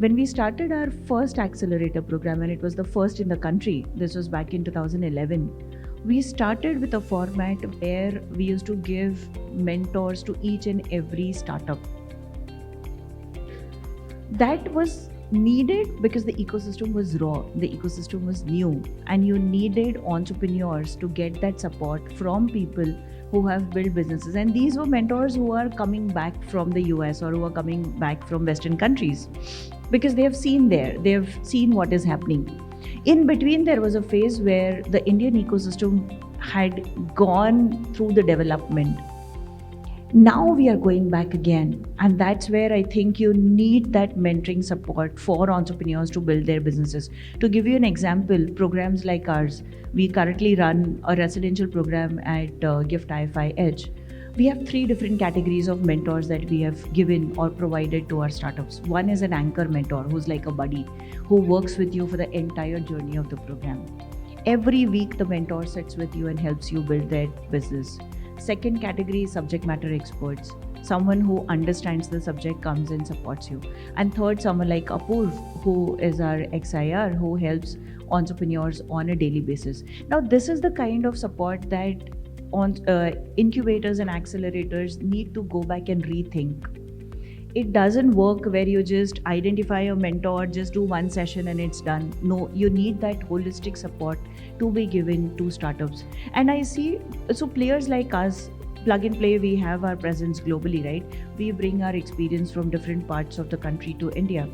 When we started our first accelerator program, and it was the first in the country, this was back in 2011, we started with a format where we used to give mentors to each and every startup. That was needed because the ecosystem was raw, the ecosystem was new, and you needed entrepreneurs to get that support from people who have built businesses. And these were mentors who are coming back from the US or who are coming back from Western countries because they have seen they have seen what is happening. In between, there was a phase where the Indian ecosystem had gone through the development. Now we are going back again, and that's where I think you need that mentoring support for entrepreneurs to build their businesses. To give you an example, programs like ours, we currently run a residential program at Gift IFI Edge. We have three different categories of mentors that we have given or provided to our startups. One is an anchor mentor who's like a buddy who works with you for the entire journey of the program. Every week, the mentor sits with you and helps you build their business. Second category is subject matter experts. Someone who understands the subject comes and supports you. And third, someone like Apurv, who is our XIR, who helps entrepreneurs on a daily basis. Now, this is the kind of support that incubators and accelerators need to go back and rethink. It doesn't work where you just identify a mentor, just do one session and it's done. No, you need that holistic support to be given to startups. And I see, so players like us, Plug and Play, we have our presence globally, right? We bring our experience from different parts of the country to India.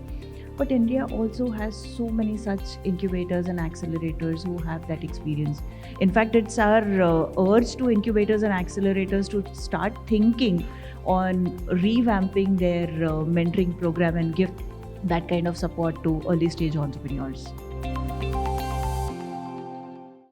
But India also has so many such incubators and accelerators who have that experience. In fact, it's our urge to incubators and accelerators to start thinking on revamping their mentoring program and give that kind of support to early stage entrepreneurs.